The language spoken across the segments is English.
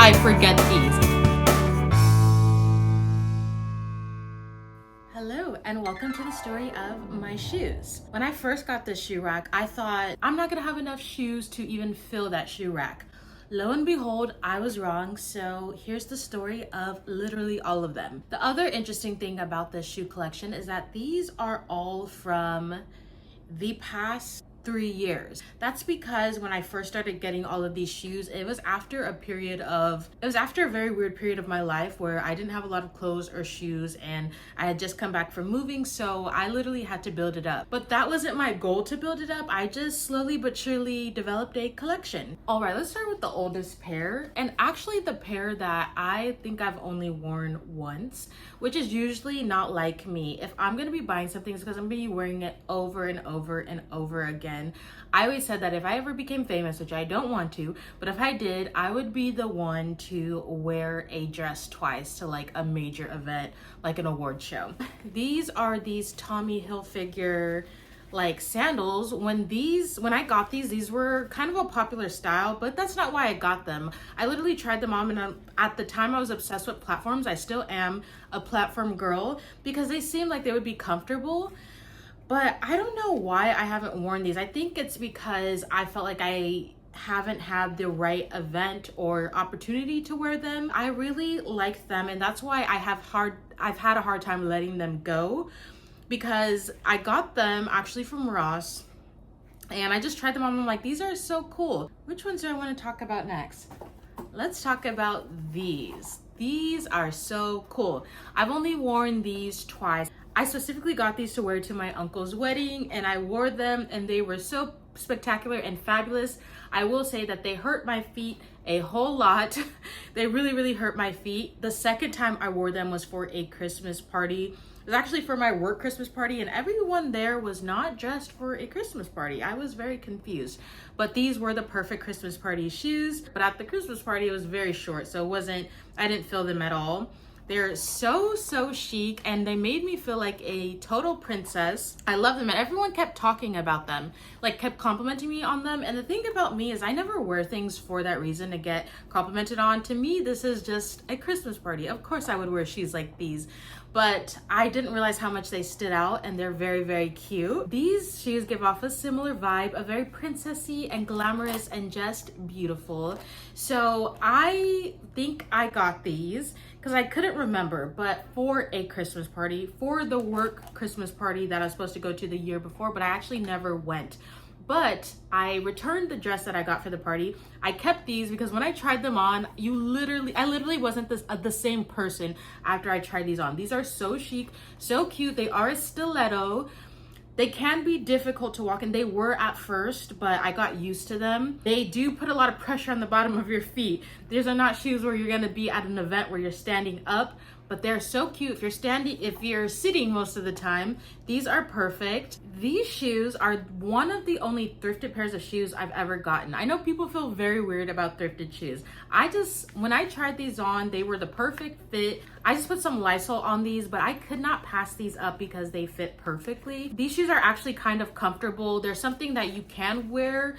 I forget these? Hello and welcome to the story of my shoes. When I first got this shoe rack, I thought I'm not gonna have enough shoes to even fill that shoe rack. Lo and behold, I was wrong, so here's the story of literally all of them. The other interesting thing about this shoe collection is that these are all from the past 3 years. That's because when I first started getting all of these shoes, it was after a very weird period of my life where I didn't have a lot of clothes or shoes, and I had just come back from moving, so I literally had to build it up. But that wasn't my goal to build it up. I just slowly but surely developed a collection. All right, let's start with the oldest pair, and actually the pair that I think I've only worn once, which is usually not like me. If I'm gonna be buying something, it's because I'm gonna be wearing it over and over and over again. I always said that if I ever became famous, which I don't want to, but if I did, I would be the one to wear a dress twice to like a major event, like an award show. These are these Tommy Hilfiger like sandals. When I got these were kind of a popular style, but that's not why I got them. I literally tried them on, and at the time I was obsessed with platforms. I still am a platform girl because they seemed like they would be comfortable. But I don't know why I haven't worn these. I think it's because I felt like I haven't had the right event or opportunity to wear them. I really liked them, and that's why I've had a hard time letting them go, because I got them actually from Ross and I just tried them on. I'm like, these are so cool. Which ones do I want to talk about next? Let's talk about these. These are so cool. I've only worn these twice. I specifically got these to wear to my uncle's wedding, and I wore them and they were so spectacular and fabulous. I will say that they hurt my feet a whole lot. They really, really hurt my feet. The second time I wore them was for a Christmas party. It was actually for my work Christmas party, and everyone there was not dressed for a Christmas party. I was very confused, but these were the perfect Christmas party shoes. But at the Christmas party, it was very short, so I didn't feel them at all. They're so chic, and they made me feel like a total princess. I love them, and everyone kept talking about them, like kept complimenting me on them. And the thing about me is I never wear things for that reason, to get complimented on. To me, this is just a Christmas party. Of course I would wear shoes like these, but I didn't realize how much they stood out, and they're very, very cute. These shoes give off a similar vibe, a very princessy and glamorous and just beautiful. So I think I got these because I couldn't remember, but for a Christmas party, for the work Christmas party that I was supposed to go to the year before, but I actually never went. But I returned the dress that I got for the party. I kept these because when I tried them on, I literally wasn't the same person after I tried these on. These are so chic, so cute. They are a stiletto. They can be difficult to walk in. They were at first, but I got used to them. They do put a lot of pressure on the bottom of your feet. These are not shoes where you're gonna be at an event where you're standing up, but they're so cute. If you're sitting most of the time, these are perfect. These shoes are one of the only thrifted pairs of shoes I've ever gotten. I know people feel very weird about thrifted shoes. When I tried these on, they were the perfect fit. I just put some Lysol on these, but I could not pass these up because they fit perfectly. These shoes are actually kind of comfortable. They're something that you can wear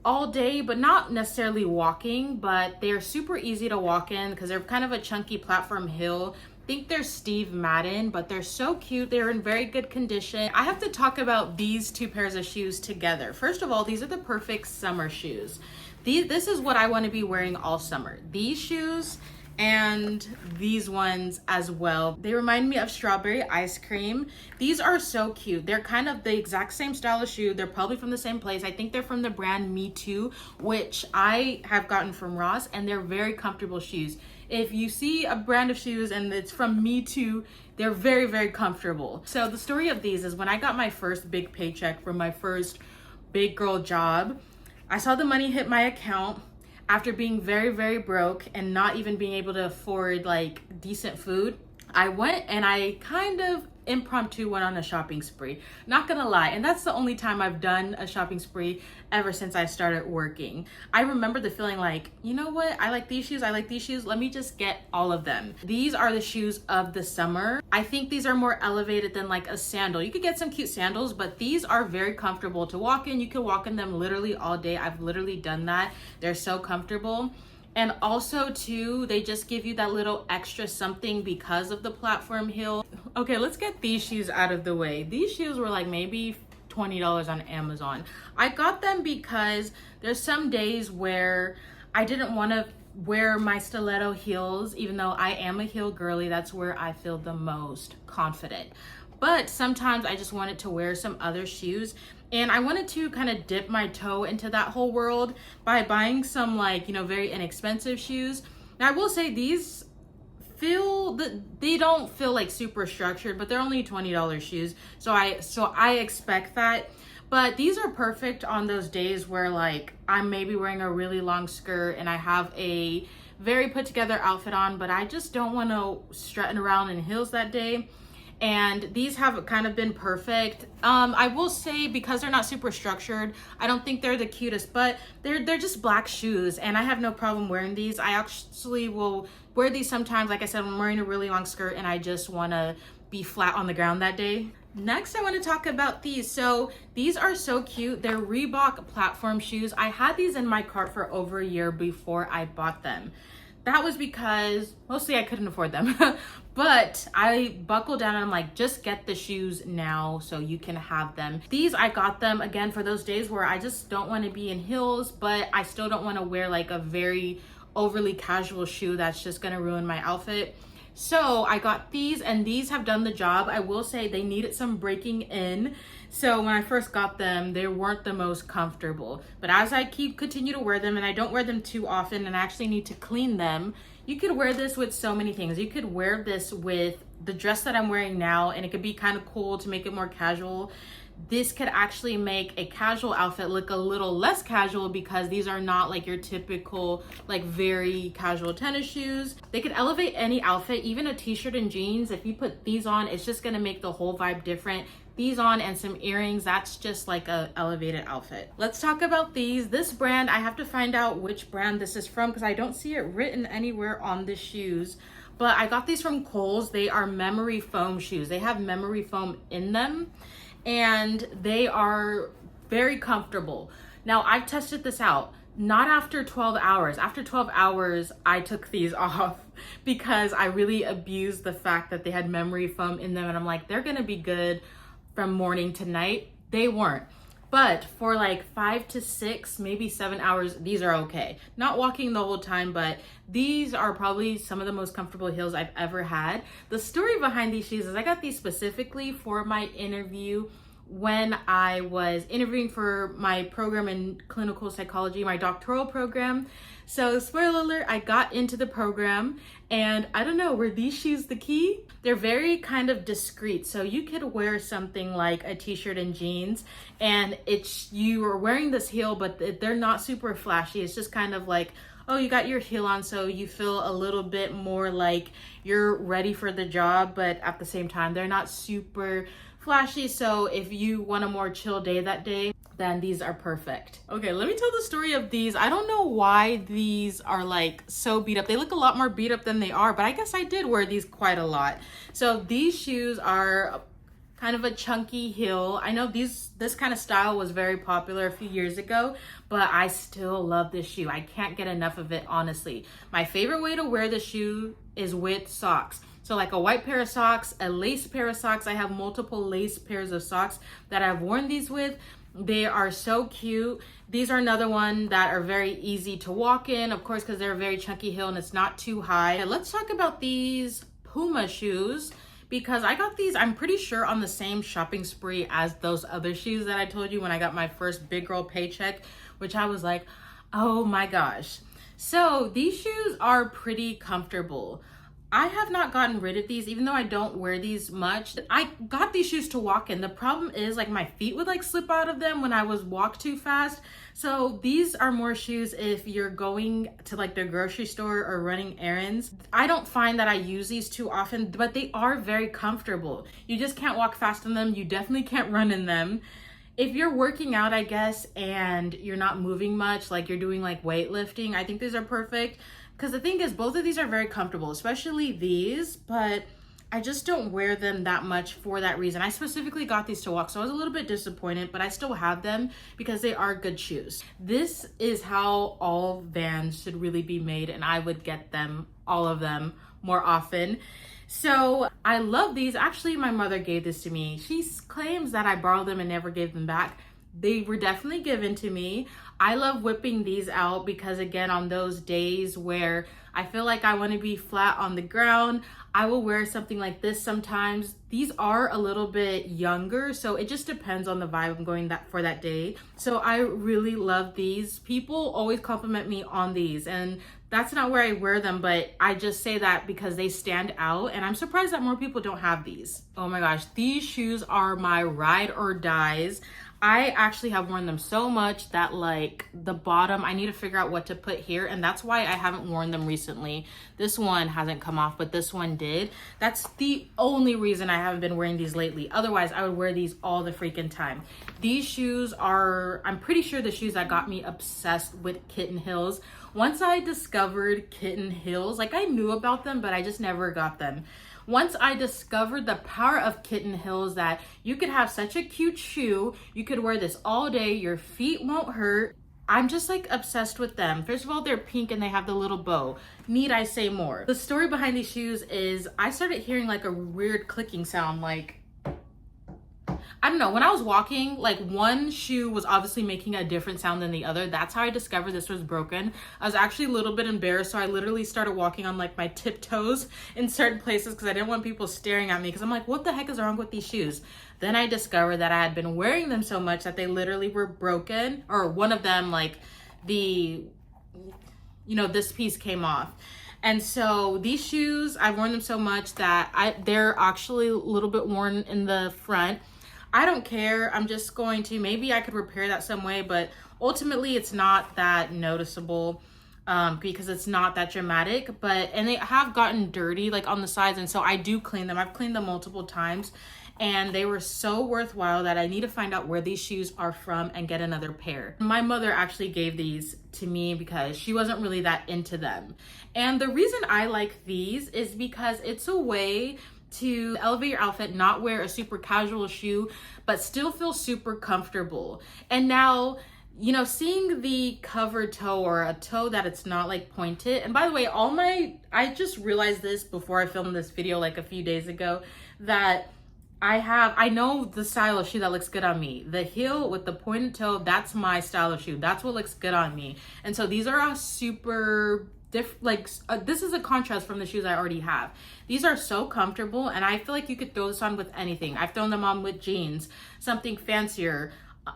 all day, but not necessarily walking, but they're super easy to walk in because they're kind of a chunky platform heel. I think they're Steve Madden, but they're so cute. They're in very good condition. I have to talk about these two pairs of shoes together. First of all, these are the perfect summer shoes. This is what I want to be wearing all summer. These shoes and these ones as well. They remind me of strawberry ice cream. These are so cute. They're kind of the exact same style of shoe. They're probably from the same place. I think they're from the brand Me Too, which I have gotten from Ross, and they're very comfortable shoes. If you see a brand of shoes and it's from Me Too, they're very, very comfortable. So the story of these is when I got my first big paycheck from my first big girl job, I saw the money hit my account. After being very, very broke and not even being able to afford like decent food, I went and I kind of impromptu went on a shopping spree. Not gonna lie, and that's the only time I've done a shopping spree ever since I started working. I remember the feeling like, you know what, I like these shoes, let me just get all of them. These are the shoes of the summer. I think these are more elevated than like a sandal. You could get some cute sandals, but these are very comfortable to walk in. You can walk in them literally all day. I've literally done that. They're so comfortable. And also too, they just give you that little extra something because of the platform heel. Okay, let's get these shoes out of the way. These shoes were like maybe $20 on Amazon. I got them because there's some days where I didn't want to wear my stiletto heels, even though I am a heel girly. That's where I feel the most confident. But sometimes I just wanted to wear some other shoes, and I wanted to kind of dip my toe into that whole world by buying some, like, you know, very inexpensive shoes. Now I will say these they don't feel like super structured, but they're only $20 shoes, so I expect that. But these are perfect on those days where, like, I'm maybe wearing a really long skirt and I have a very put together outfit on, but I just don't want to strutting around in heels that day. And these have kind of been perfect. I will say, because they're not super structured, I don't think they're the cutest, but they're just black shoes, and I have no problem wearing these. I actually will wear these sometimes. Like I said, I'm wearing a really long skirt and I just want to be flat on the ground that day. Next, I want to talk about these. So these are so cute. They're Reebok platform shoes. I had these in my cart for over a year before I bought them. That was because mostly I couldn't afford them. But I buckled down and I'm like, just get the shoes now so you can have them. These, I got them again for those days where I just don't want to be in heels, but I still don't want to wear like a very overly casual shoe that's just gonna ruin my outfit. So I got these, and these have done the job. I will say they needed some breaking in. So when I first got them, they weren't the most comfortable. But as I continue to wear them, and I don't wear them too often, and I actually need to clean them, you could wear this with so many things. You could wear this with the dress that I'm wearing now, and it could be kind of cool to make it more casual. This could actually make a casual outfit look a little less casual, because these are not like your typical, like, very casual tennis shoes. They could elevate any outfit, even a t-shirt and jeans. If you put these on, it's just gonna make the whole vibe different. These on and some earrings, that's just like a elevated outfit. Let's talk about these. This brand, I have to find out which brand this is from because I don't see it written anywhere on the shoes. But I got these from Kohl's. They are memory foam shoes. They have memory foam in them, and they are very comfortable. Now, I've tested this out, not after 12 hours. After 12 hours, I took these off because I really abused the fact that they had memory foam in them, and I'm like, they're gonna be good from morning to night. They weren't. But for like 5 to 6, maybe 7 hours, these are okay. Not walking the whole time, but these are probably some of the most comfortable heels I've ever had. The story behind these shoes is I got these specifically for my interview when I was interviewing for my program in clinical psychology, my doctoral program. So spoiler alert, I got into the program, and I don't know, were these shoes the key? They're very kind of discreet. So you could wear something like a t-shirt and jeans, and you are wearing this heel, but they're not super flashy. It's just kind of like, oh, you got your heel on, so you feel a little bit more like you're ready for the job, but at the same time, they're not super flashy. So if you want a more chill day that day, then these are perfect. Okay, let me tell the story of these. I don't know why these are like so beat up. They look a lot more beat up than they are, but I guess I did wear these quite a lot. So these shoes are kind of a chunky heel. I know this kind of style was very popular a few years ago, but I still love this shoe. I can't get enough of it, honestly. My favorite way to wear the shoe is with socks. So like a white pair of socks, a lace pair of socks. I have multiple lace pairs of socks that I've worn these with. They are so cute. These are another one that are very easy to walk in, of course, because they're a very chunky heel and it's not too high. And let's talk about these Puma shoes, because I got these, I'm pretty sure, on the same shopping spree as those other shoes that I told you when I got my first big girl paycheck, which I was like, oh my gosh. So these shoes are pretty comfortable. I have not gotten rid of these, even though I don't wear these much. I got these shoes to walk in. The problem is, like, my feet would like slip out of them when I was walk too fast. So these are more shoes if you're going to like the grocery store or running errands. I don't find that I use these too often, but they are very comfortable. You just can't walk fast in them. You definitely can't run in them. If you're working out, I guess, and you're not moving much, like you're doing like weightlifting, I think these are perfect. Because the thing is, both of these are very comfortable, especially these, but I just don't wear them that much for that reason. I specifically got these to walk, so I was a little bit disappointed, but I still have them because they are good shoes. This is how all Vans should really be made, and I would get them, all of them, more often. So I love these. Actually, my mother gave this to me. She claims that I borrowed them and never gave them back. They were definitely given to me. I love whipping these out because, again, on those days where I feel like I want to be flat on the ground, I will wear something like this sometimes. These are a little bit younger, so it just depends on the vibe I'm going for that day. So I really love these. People always compliment me on these, and that's not where I wear them, but I just say that because they stand out, and I'm surprised that more people don't have these. Oh my gosh, these shoes are my ride or dies. I actually have worn them so much that like the bottom, I need to figure out what to put here, and that's why I haven't worn them recently. This one hasn't come off, but this one did. That's the only reason I haven't been wearing these lately. Otherwise, I would wear these all the freaking time. These shoes are, I'm pretty sure, the shoes that got me obsessed with Kitten heels. Once I discovered Kitten heels, like I knew about them, but I just never got them. Once I discovered the power of Kitten heels, that you could have such a cute shoe, you could wear this all day, your feet won't hurt. I'm just like obsessed with them. First of all, they're pink and they have the little bow. Need I say more? The story behind these shoes is I started hearing like a weird clicking sound, like, I don't know, when I was walking, like one shoe was obviously making a different sound than the other. That's how I discovered this was broken. I was actually a little bit embarrassed, so I literally started walking on like my tiptoes in certain places because I didn't want people staring at me, because I'm like, what the heck is wrong with these shoes? Then I discovered that I had been wearing them so much that they literally were broken, or one of them, like the, you know, this piece came off. And so these shoes, I've worn them so much that they're actually a little bit worn in the front. I don't care. I'm just going to, maybe I could repair that some way, but ultimately it's not that noticeable because it's not that dramatic. And they have gotten dirty like on the sides, and so I do clean them. I've cleaned them multiple times, and they were so worthwhile that I need to find out where these shoes are from and get another pair. My mother actually gave these to me because she wasn't really that into them. And the reason I like these is because it's a way to elevate your outfit, not wear a super casual shoe, but still feel super comfortable. And now, you know, seeing the covered toe, or a toe that it's not like pointed. And by the way, I just realized this before I filmed this video like a few days ago, that I know the style of shoe that looks good on me. The heel with the pointed toe, that's my style of shoe. That's what looks good on me. And so these are a super this is a contrast from the shoes I already have. These are so comfortable, and I feel like you could throw this on with anything. I've thrown them on with jeans, something fancier.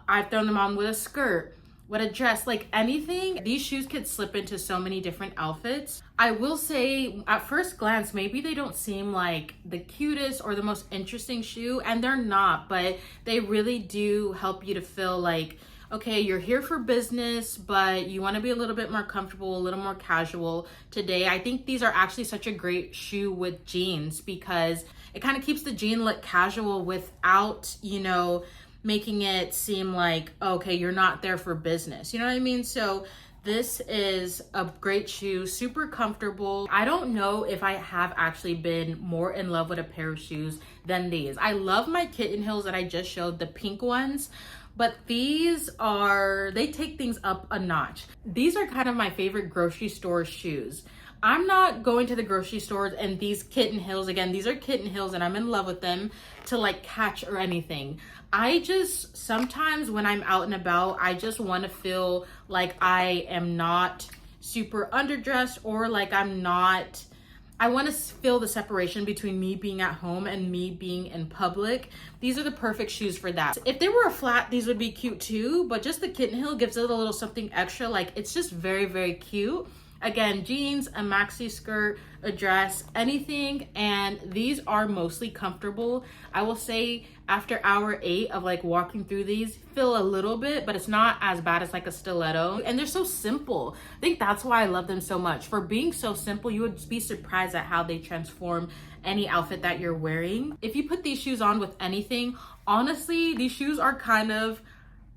I've thrown them on with a skirt, with a dress, like anything. These shoes could slip into so many different outfits. I will say, at first glance, maybe they don't seem like the cutest or the most interesting shoe, and they're not, but they really do help you to feel like, okay, you're here for business, but you want to be a little bit more comfortable, a little more casual today. I think these are actually such a great shoe with jeans because it kind of keeps the jean look casual without, you know, making it seem like, okay, you're not there for business. You know what I mean? So this is a great shoe, super comfortable. I don't know if I have actually been more in love with a pair of shoes than these. I love my Kitten heels that I just showed, the pink ones. But these they take things up a notch. These are kind of my favorite grocery store shoes. I'm not going to the grocery stores and these Kitten heels, again, these are Kitten heels and I'm in love with them, to like catch or anything. I just, sometimes when I'm out and about, I just want to feel like I am not super underdressed, or like I want to feel the separation between me being at home and me being in public. These are the perfect shoes for that. If they were a flat, these would be cute too, but just the Kitten heel gives it a little something extra. Like, it's just very, very cute. Again, jeans, a maxi skirt, a dress, anything. And these are mostly comfortable. I will say after hour 8 of like walking through these, feel a little bit, but it's not as bad as like a stiletto. And they're so simple. I think that's why I love them so much. For being so simple, you would be surprised at how they transform any outfit that you're wearing. If you put these shoes on with anything, honestly, these shoes are kind of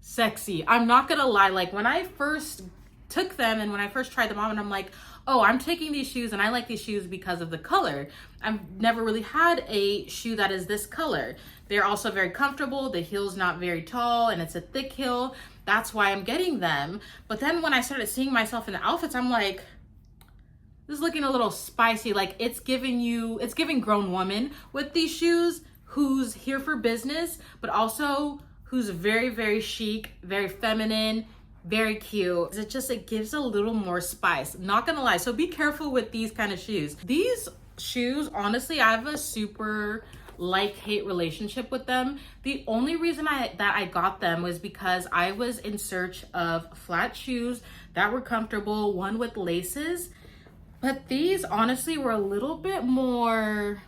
sexy. I'm not gonna lie. Like, when I first took them and when I first tried them on, and I'm like, oh, I'm taking these shoes and I like these shoes because of the color. I've never really had a shoe that is this color. They're also very comfortable. The heel's not very tall and it's a thick heel. That's why I'm getting them. But then when I started seeing myself in the outfits, I'm like, this is looking a little spicy. Like it's giving grown woman with these shoes who's here for business, but also who's very, very chic, very feminine, very cute. It gives a little more spice, not gonna lie. So be careful with these kind of shoes. These shoes, honestly, I have a super like-hate relationship with them. The only reason that I got them was because I was in search of flat shoes that were comfortable, one with laces. But these honestly were a little bit more,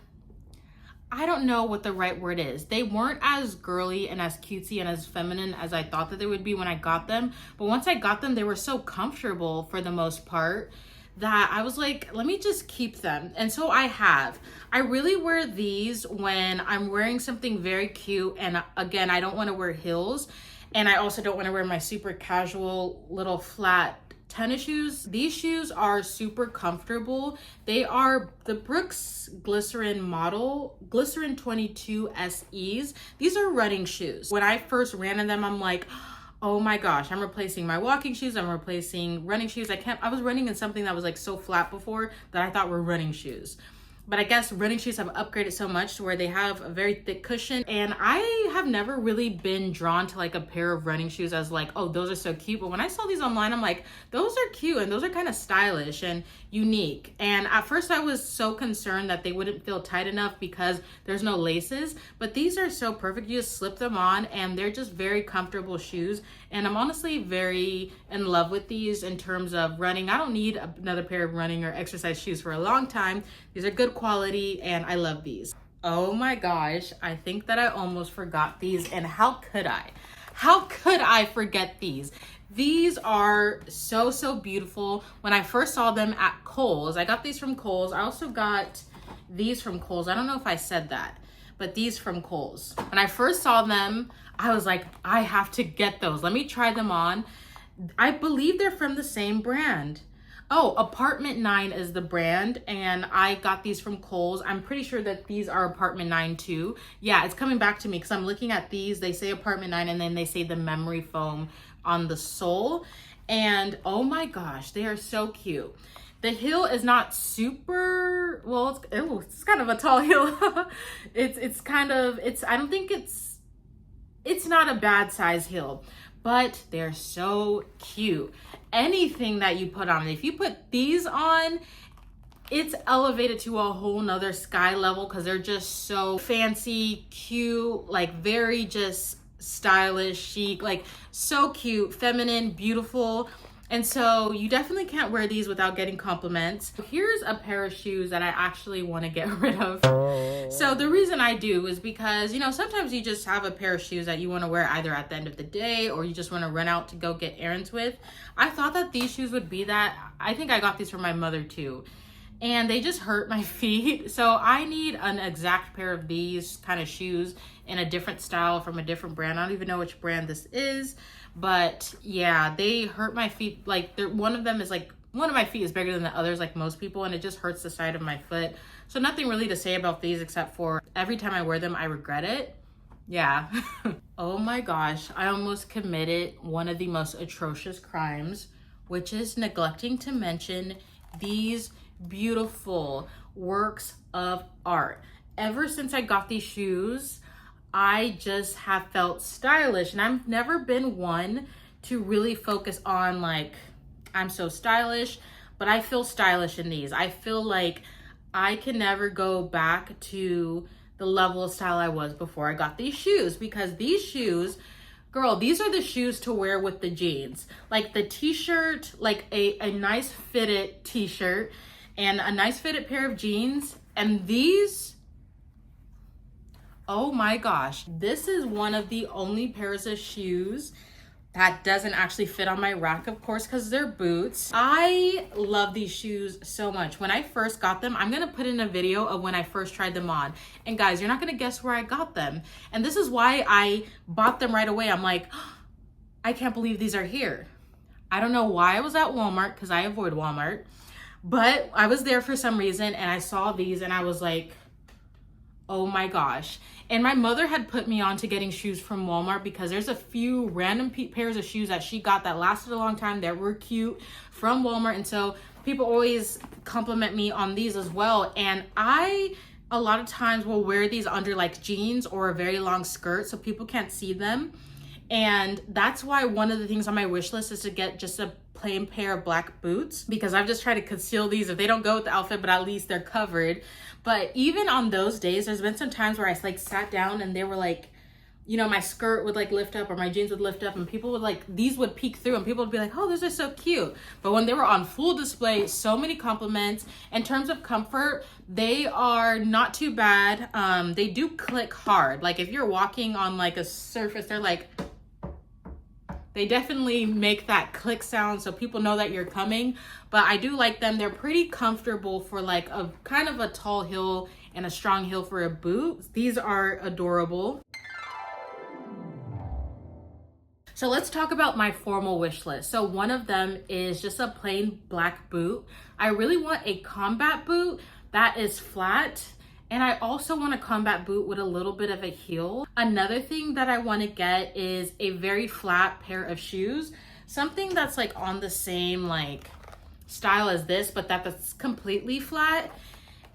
I don't know what the right word is. They weren't as girly and as cutesy and as feminine as I thought that they would be when I got them. But once I got them, they were so comfortable for the most part that I was like, let me just keep them. And so I have. I really wear these when I'm wearing something very cute. And again, I don't want to wear heels. And I also don't want to wear my super casual little flat tennis shoes. These shoes are super comfortable. They are the Brooks Glycerin model, Glycerin 22 SEs. These are running shoes. When I first ran in them, I'm like, oh my gosh, I'm replacing my walking shoes. I'm replacing running shoes. I was running in something that was like so flat before that I thought were running shoes. But I guess running shoes have upgraded so much to where they have a very thick cushion. And I have never really been drawn to like a pair of running shoes as like, oh, those are so cute. But when I saw these online, I'm like, those are cute and those are kind of stylish and unique. And at first I was so concerned that they wouldn't feel tight enough because there's no laces. But these are so perfect. You just slip them on and they're just very comfortable shoes. And I'm honestly very in love with these in terms of running. I don't need another pair of running or exercise shoes for a long time. These are good quality and I love these. Oh my gosh, I think that I almost forgot these, and how could I? How could I forget these? These are so, so beautiful. When I first saw them at Kohl's, I got these from Kohl's. I also got these from Kohl's. I don't know if I said that, but these from Kohl's. When I first saw them, I was like, I have to get those. Let me try them on. I believe they're from the same brand. Oh, Apartment 9 is the brand, and I got these from Kohl's. I'm pretty sure that these are Apartment 9 too. Yeah, it's coming back to me because I'm looking at these. They say Apartment 9 and then they say the memory foam on the sole. And oh my gosh, they are so cute. The heel is not super, well, it's kind of a tall heel. I don't think it's not a bad size heel, but they're so cute. Anything that you put on, if you put these on, it's elevated to a whole nother sky level because they're just so fancy, cute, like very just stylish, chic, like so cute, feminine, beautiful. And so you definitely can't wear these without getting compliments. Here's a pair of shoes that I actually want to get rid of. So the reason I do is because, you know, sometimes you just have a pair of shoes that you want to wear either at the end of the day or you just want to run out to go get errands with. I thought that these shoes would be that. I think I got these from my mother too. And they just hurt my feet. So I need an exact pair of these kind of shoes in a different style from a different brand. I don't even know which brand this is. But yeah, they hurt my feet. Like one of my feet is bigger than the others, like most people, and it just hurts the side of my foot. So nothing really to say about these except for every time I wear them, I regret it. Yeah. Oh my gosh, I almost committed one of the most atrocious crimes, which is neglecting to mention these beautiful works of art. Ever since I got these shoes, I just have felt stylish, and I've never been one to really focus on like, I'm so stylish, but I feel stylish in these. I feel like I can never go back to the level of style I was before I got these shoes, because these shoes, girl, these are the shoes to wear with the jeans. Like the t-shirt, like a nice fitted t-shirt and a nice fitted pair of jeans, and these, oh my gosh, this is one of the only pairs of shoes that doesn't actually fit on my rack, of course, because they're boots. I love these shoes so much. When I first got them, I'm gonna put in a video of when I first tried them on. And guys, you're not gonna guess where I got them. And this is why I bought them right away. I'm like, oh, I can't believe these are here. I don't know why I was at Walmart, because I avoid Walmart. But I was there for some reason and I saw these and I was like, oh my gosh. And my mother had put me on to getting shoes from Walmart because there's a few random pairs of shoes that she got that lasted a long time that were cute from Walmart. And so people always compliment me on these as well. And I, a lot of times, will wear these under like jeans or a very long skirt so people can't see them. And that's why one of the things on my wish list is to get just a plain pair of black boots, because I've just tried to conceal these if they don't go with the outfit, but at least they're covered. But even on those days, there's been some times where I like sat down and they were like, you know, my skirt would like lift up or my jeans would lift up and people would like, these would peek through and people would be like, oh, those are so cute. But when they were on full display, so many compliments. In terms of comfort, they are not too bad. They do click hard. Like if you're walking on like a surface, they're like, they definitely make that click sound so people know that you're coming. But I do like them. They're pretty comfortable for like a kind of a tall heel and a strong heel for a boot. These are adorable. So let's talk about my formal wish list. So one of them is just a plain black boot. I really want a combat boot that is flat. And I also want a combat boot with a little bit of a heel. Another thing that I want to get is a very flat pair of shoes. Something that's like on the same like style as this, but that's completely flat.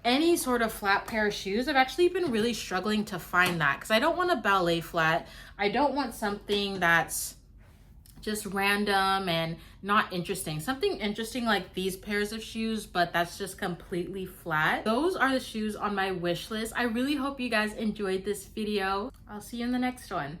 Any sort of flat pair of shoes. I've actually been really struggling to find that because I don't want a ballet flat. I don't want something that's just random and not interesting. Something interesting like these pairs of shoes, but that's just completely flat. Those are the shoes on my wish list. I really hope you guys enjoyed this video. I'll see you in the next one.